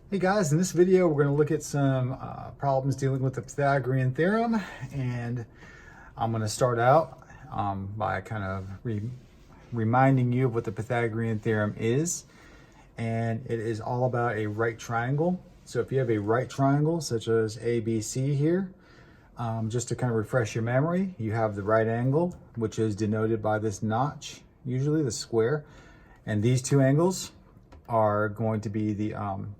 Hey guys, in this video we're going to look at some problems dealing with the Pythagorean theorem, and I'm going to start out by kind of reminding you of what the Pythagorean theorem is, and it is all about a right triangle. So if you have a right triangle such as ABC here, just to kind of refresh your memory, you have the right angle, which is denoted by this notch, usually the square, and these two angles are going to be the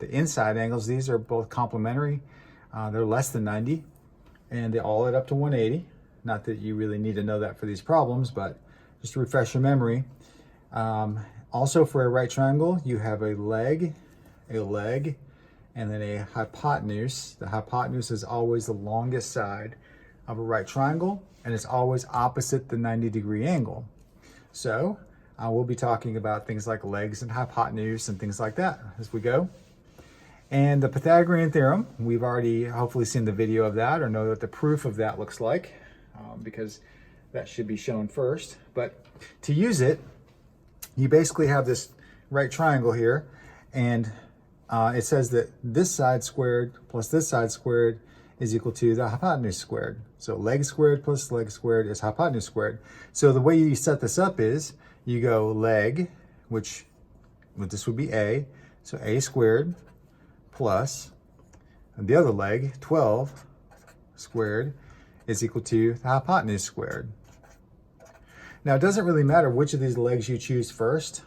inside angles. These are both complementary. They're less than 90, and they all add up to 180. Not that you really need to know that for these problems, but just to refresh your memory. Also for a right triangle, you have a leg, and then a hypotenuse. The hypotenuse is always the longest side of a right triangle, and it's always opposite the 90-degree angle. So we'll be talking about things like legs and hypotenuse and things like that as we go. And the Pythagorean theorem, we've already hopefully seen the video of that or know what the proof of that looks like, because that should be shown first. But to use it, you basically have this right triangle here, and it says that this side squared plus this side squared is equal to the hypotenuse squared. So leg squared plus leg squared is hypotenuse squared. So the way you set this up is you go leg, which this would be A, so A squared plus the other leg, 12 squared, is equal to the hypotenuse squared. Now it doesn't really matter which of these legs you choose first,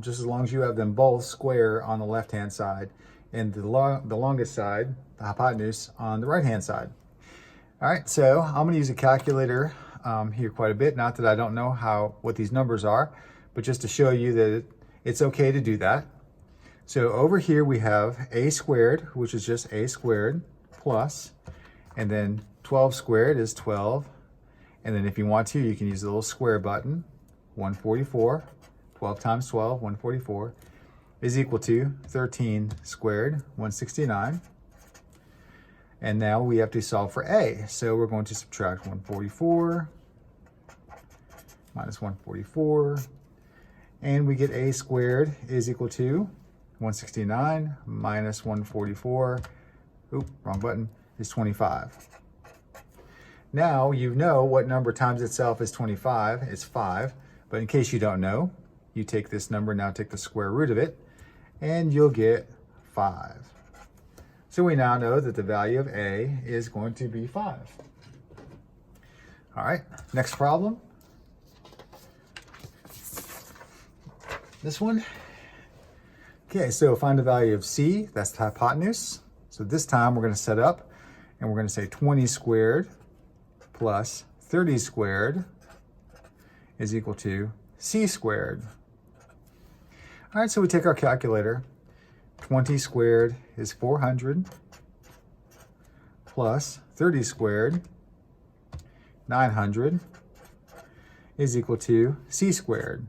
just as long as you have them both square on the left-hand side and the longest side, the hypotenuse, on the right-hand side. All right, so I'm going to use a calculator here quite a bit. Not that I don't know what these numbers are, but just to show you that it's okay to do that. So over here we have a squared, which is just a squared, plus, and then 12 squared is 12. And then if you want to, you can use the little square button. 144, 12 times 12, 144, is equal to 13 squared, 169. And now we have to solve for A. So we're going to subtract 144 minus 144. And we get A squared is equal to 169 minus 144. Oop, wrong button, is 25. Now you know what number times itself is 25. It's 5. But in case you don't know, you take this number, now take the square root of it, and you'll get 5. So we now know that the value of A is going to be 5. All right, next problem. This one. Okay, so find the value of C, that's the hypotenuse. So this time we're going to set up and we're going to say 20 squared plus 30 squared is equal to C squared. All right, so we take our calculator. 20 squared is 400 plus 30 squared, 900, is equal to C squared.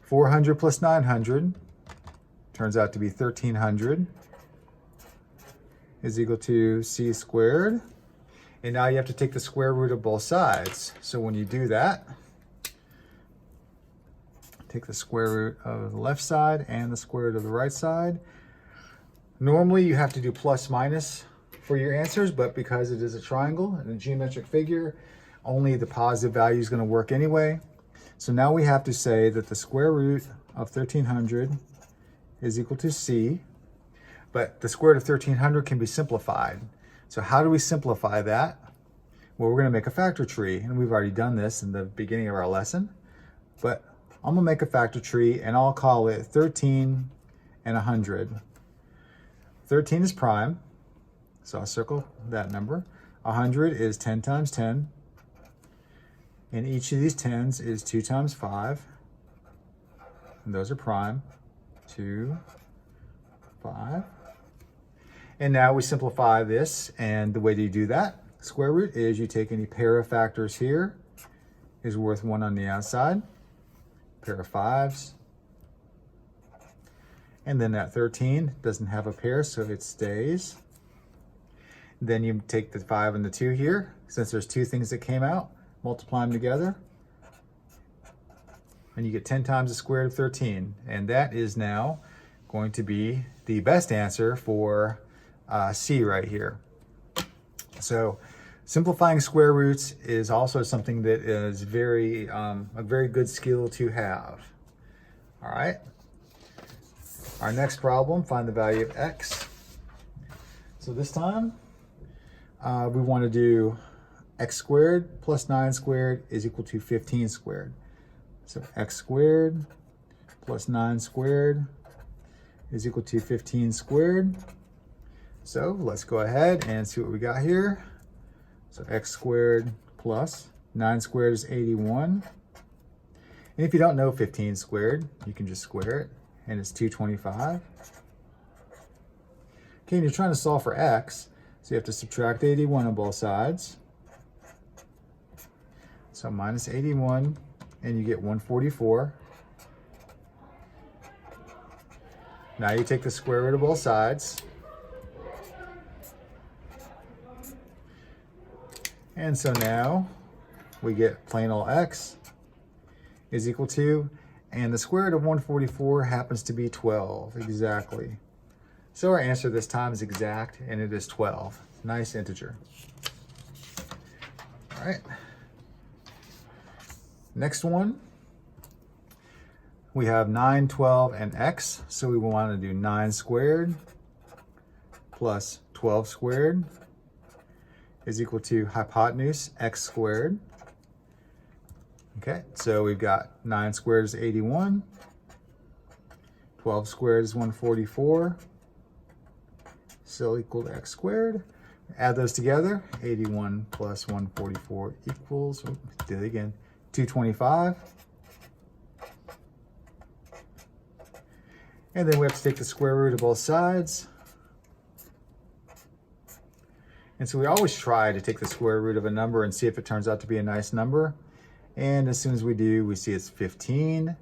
400 plus 900 turns out to be 1300, is equal to C squared. And now you have to take the square root of both sides. So when you do that, take the square root of the left side and the square root of the right side. Normally you have to do plus minus for your answers, but because it is a triangle and a geometric figure, only the positive value is going to work anyway. So now we have to say that the square root of 1300 is equal to C, but the square root of 1300 can be simplified. So how do we simplify that? Well, we're going to make a factor tree, and we've already done this in the beginning of our lesson, but I'm gonna make a factor tree and I'll call it 13 and 100. 13 is prime, so I'll circle that number. 100 is 10 times 10. And each of these 10s is 2 times 5. And those are prime. 2, 5. And now we simplify this, and the way to do that, square root is you take any pair of factors here is worth 1 on the outside. Pair of 5s, and then that 13 doesn't have a pair, so it stays. Then you take the 5 and the 2 here, since there's two things that came out, multiply them together, and you get 10 times the square root of 13, and that is now going to be the best answer for C right here. So simplifying square roots is also something that is a very good skill to have. All right. Our next problem, find the value of x. So this time we want to do x squared plus 9 squared is equal to 15 squared. So x squared plus 9 squared is equal to 15 squared. So let's go ahead and see what we got here. So x squared plus 9 squared is 81. And if you don't know 15 squared, you can just square it, and it's 225. Okay, and you're trying to solve for x, so you have to subtract 81 on both sides. So minus 81, and you get 144. Now you take the square root of both sides. And so now we get plain old x is equal to, and the square root of 144 happens to be 12, exactly. So our answer this time is exact, and it is 12. Nice integer. All right. Next one, we have 9, 12, and x. So we want to do 9 squared plus 12 squared is equal to hypotenuse x squared. Okay, so we've got 9 squared is 81, 12 squared is 144, still equal to x squared. Add those together, 81 plus 144 equals, did it again, 225. And then we have to take the square root of both sides. And so we always try to take the square root of a number and see if it turns out to be a nice number. And as soon as we do, we see it's 15.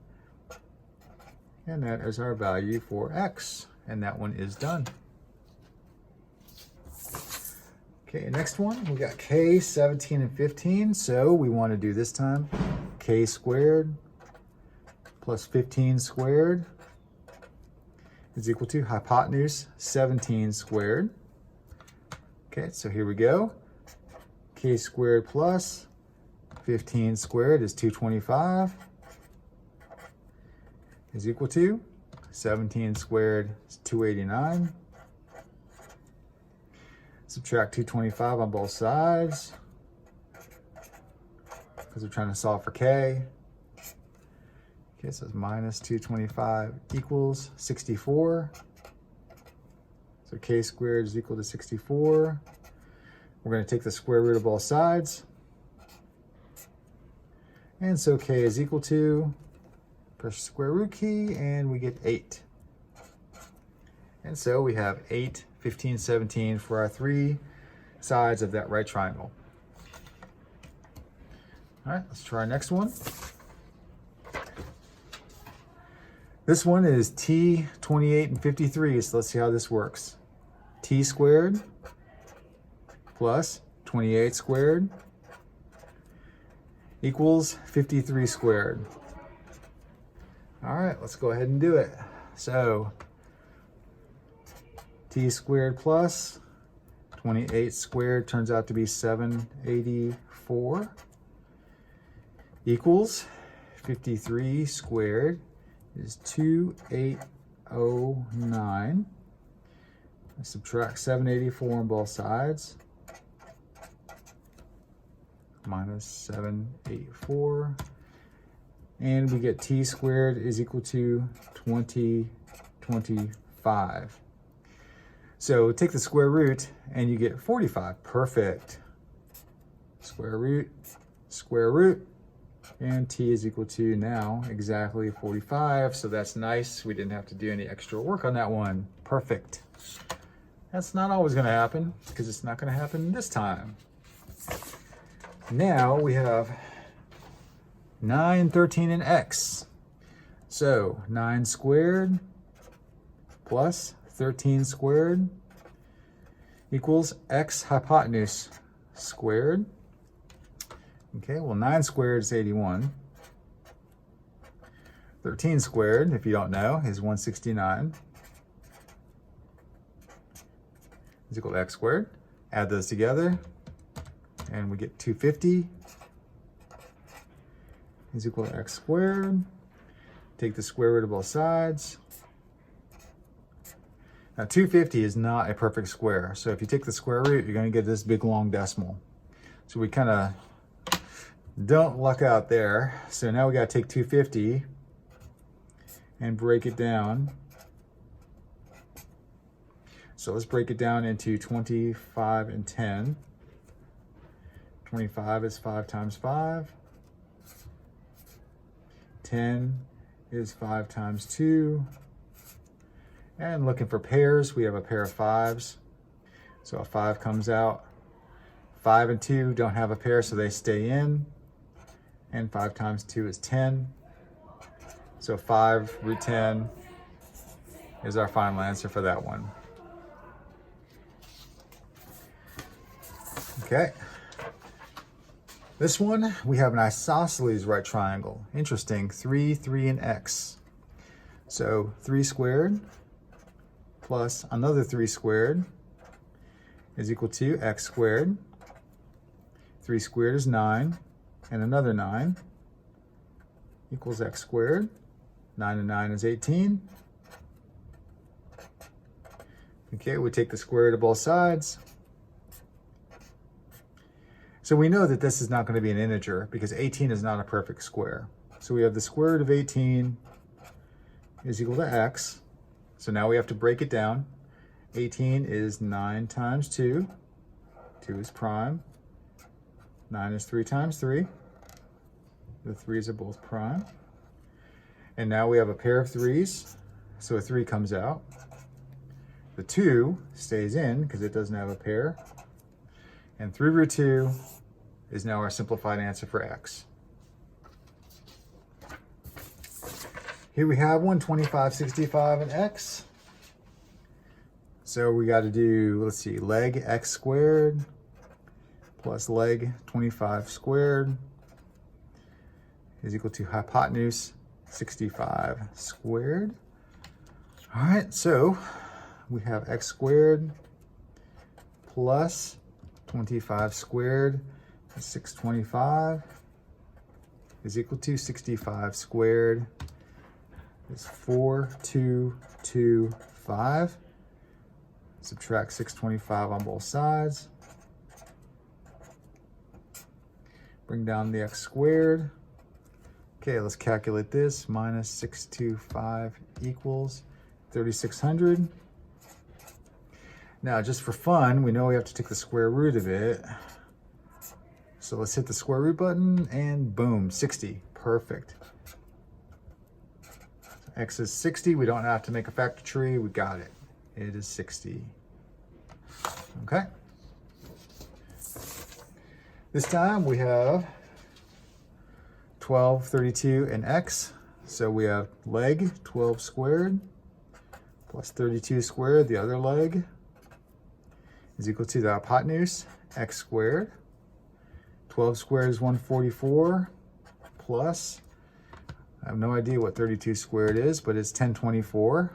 And that is our value for x. And that one is done. Okay, next one, we got k, 17, and 15. So we want to do this time k squared plus 15 squared is equal to hypotenuse 17 squared. Okay, so here we go. K squared plus 15 squared is 225 is equal to 17 squared is 289. Subtract 225 on both sides because we're trying to solve for k. Okay, so it's minus 225 equals 64. So k squared is equal to 64. We're going to take the square root of both sides. And so k is equal to, press the square root key, and we get 8. And so we have 8, 15, 17 for our 3 sides of that right triangle. All right, let's try our next one. This one is t, 28, and 53, so let's see how this works. T squared plus 28 squared equals 53 squared. All right, let's go ahead and do it. So t squared plus 28 squared turns out to be 784 equals 53 squared is 2809. I subtract 784 on both sides. Minus 784. And we get t squared is equal to 2025. So take the square root and you get 45. Perfect. Square root, and t is equal to now exactly 45. So that's nice. We didn't have to do any extra work on that one. Perfect. That's not always going to happen because it's not going to happen this time. Now we have 9, 13, and x. So 9 squared plus 13 squared equals x hypotenuse squared. Okay, well 9 squared is 81. 13 squared, if you don't know, is 169. is equal to x squared. Add those together, and we get 250 is equal to x squared. Take the square root of both sides. Now 250 is not a perfect square, so if you take the square root, you're going to get this big long decimal. So we kind of don't luck out there. So now we got to take 250 and break it down. So let's break it down into 25 and 10. 25 is 5 times 5. 10 is 5 times 2. And looking for pairs, we have a pair of 5s. So a 5 comes out. 5 and 2 don't have a pair, so they stay in. And 5 times 2 is 10. So 5 root 10 is our final answer for that one. Okay. This one, we have an isosceles right triangle. Interesting, 3, 3, and x. So 3 squared plus another 3 squared is equal to x squared. 3 squared is 9, and another 9 equals x squared. 9 and 9 is 18. Okay, we take the square root of both sides. So we know that this is not going to be an integer because 18 is not a perfect square. So we have the square root of 18 is equal to x. So now we have to break it down. 18 is 9 times 2. 2 is prime. 9 is 3 times 3. The 3's are both prime. And now we have a pair of 3's. So a 3 comes out. The 2 stays in because it doesn't have a pair. And 3 root 2 is now our simplified answer for x. Here we have one, 25, 65, and x. So we got to do, let's see, leg x squared plus leg 25 squared is equal to hypotenuse 65 squared. All right, so we have x squared plus 25 squared is 625 is equal to 65 squared is 4225. Subtract 625 on both sides. Bring down the x squared. Okay, let's calculate this. Minus 625 equals 3600. Now, just for fun, we know we have to take the square root of it. So let's hit the square root button and boom, 60. Perfect. X is 60. We don't have to make a factor tree. We got it. It is 60. Okay. This time we have 12, 32, and x. So we have leg 12 squared plus 32 squared, the other leg, is equal to the hypotenuse, x squared. 12 squared is 144 plus, I have no idea what 32 squared is, but it's 1024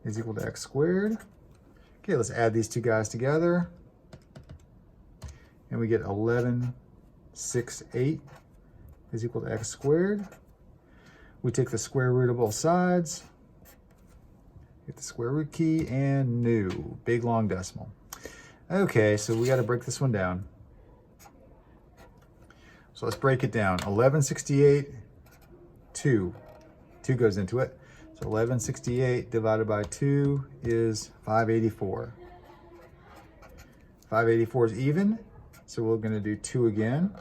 is equal to x squared. Okay, let's add these two guys together. And we get 1168 is equal to x squared. We take the square root of both sides, get the square root key, and new, big long decimal. Okay, so we got to break this one down. So let's break it down. 1168, 2 goes into it. So 1168 divided by 2 is 584. 584 is even, so we're going to do 2 again.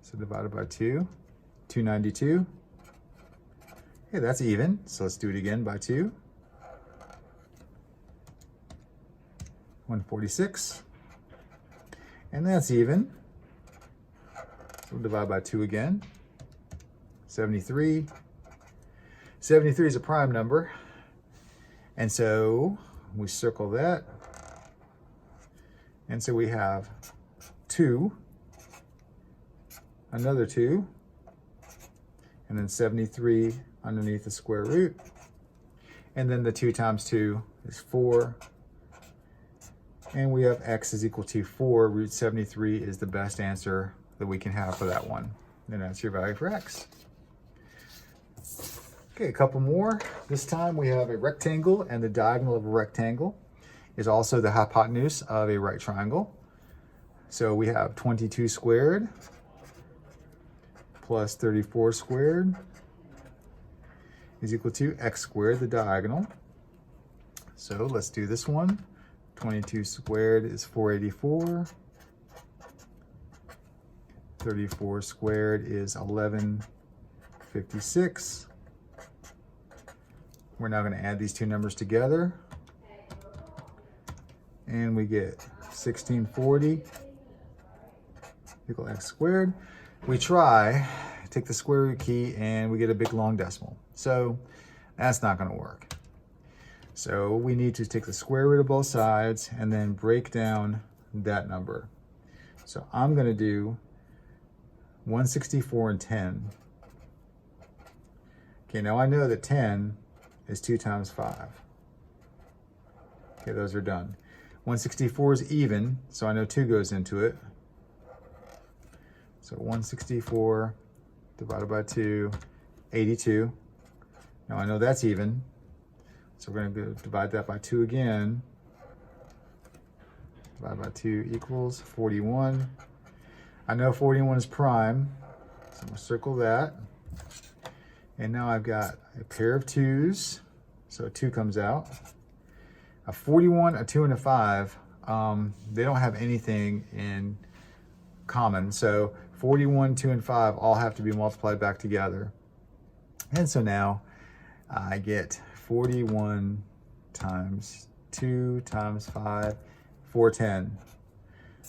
So divided by 2, 292. Okay, that's even, so let's do it again by 2. 146. And that's even. So we'll divide by 2 again. 73. 73 is a prime number. And so we circle that. And so we have 2, another 2, and then 73 underneath the square root. And then the 2 times 2 is 4. And we have x is equal to 4. Root 73 is the best answer that we can have for that one. And that's your value for x. Okay, a couple more. This time we have a rectangle, and the diagonal of a rectangle is also the hypotenuse of a right triangle. So we have 22 squared plus 34 squared is equal to x squared, the diagonal. So let's do this one. 22 squared is 484. 34 squared is 1156. We're now going to add these two numbers together, and we get 1640 equal x squared. We try, take the square root key, and we get a big long decimal. So that's not going to work. So we need to take the square root of both sides and then break down that number. So I'm going to do 164 and 10. Okay, now I know that 10 is 2 times 5. Okay, those are done. 164 is even, so I know 2 goes into it. So 164 divided by 2, 82. Now I know that's even, so we're going to divide that by 2 again. Divide by 2 equals 41. I know 41 is prime, so I'm going to circle that. And now I've got a pair of 2's, so a 2 comes out. A 41, a 2, and a 5, they don't have anything in common. So 41, 2, and 5 all have to be multiplied back together. And so now I get 41 times 2 times 5, 410.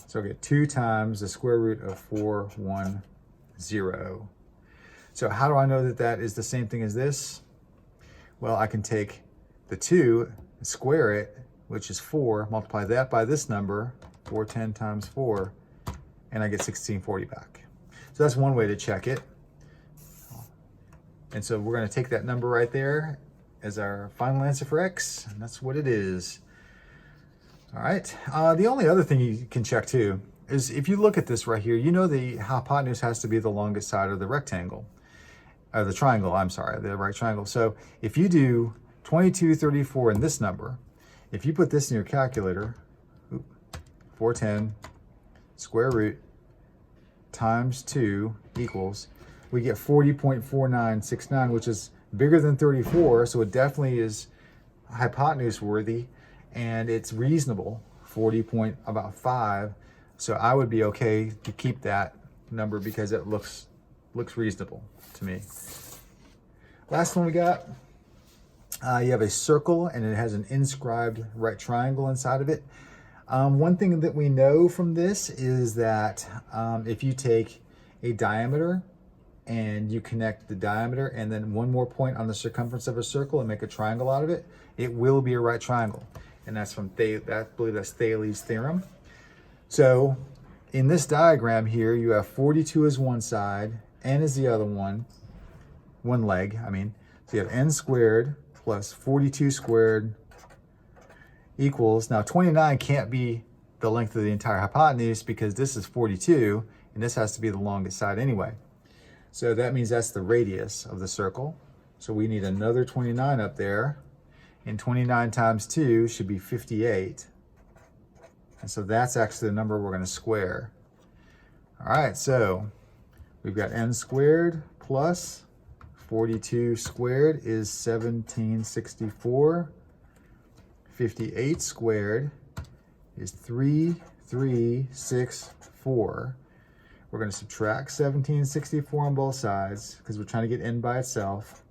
So I get 2 times the square root of 410. So how do I know that that is the same thing as this? Well, I can take the 2, square it, which is 4, multiply that by this number, 410 times 4, and I get 1640 back. So that's one way to check it. And so we're going to take that number right there as our final answer for x, and that's what it is. All right. The only other thing you can check too is if you look at this right here, you know the hypotenuse has to be the longest side of the rectangle. The triangle, I'm sorry, the right triangle. So if you do 22, 34, and this number, if you put this in your calculator, 410 square root times 2 equals, we get 40.4969, which is bigger than 34, so it definitely is hypotenuse worthy, and it's reasonable, 40.5. So I would be okay to keep that number because it looks reasonable to me. Last one we got, you have a circle and it has an inscribed right triangle inside of it. One thing that we know from this is that if you take a diameter and you connect the diameter and then one more point on the circumference of a circle and make a triangle out of it, it will be a right triangle. And that's from, I believe that's Thales' theorem. So in this diagram here, you have 42 as one side, n is the other one leg, I mean. So you have n squared plus 42 squared equals, now 29 can't be the length of the entire hypotenuse because this is 42, and this has to be the longest side anyway. So that means that's the radius of the circle. So we need another 29 up there, and 29 times 2 should be 58. And so that's actually the number we're going to square. All right, so we've got n squared plus 42 squared is 1764. 58 squared is 3364. We're going to subtract 1764 on both sides because we're trying to get n by itself.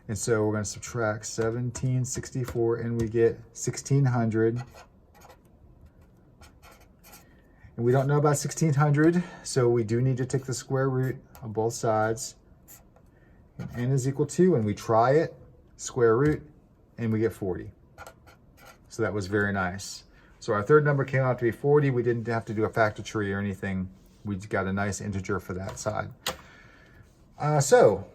And so we're going to subtract 1764 and we get 1600. And we don't know about 1600, so we do need to take the square root of both sides. And n is equal to, and we try it, square root, and we get 40. So that was very nice. So our third number came out to be 40. We didn't have to do a factor tree or anything. We got a nice integer for that side. So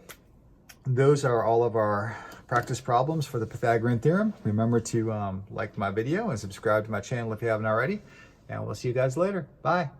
those are all of our practice problems for the Pythagorean Theorem. Remember to like my video and subscribe to my channel if you haven't already. And we'll see you guys later. Bye.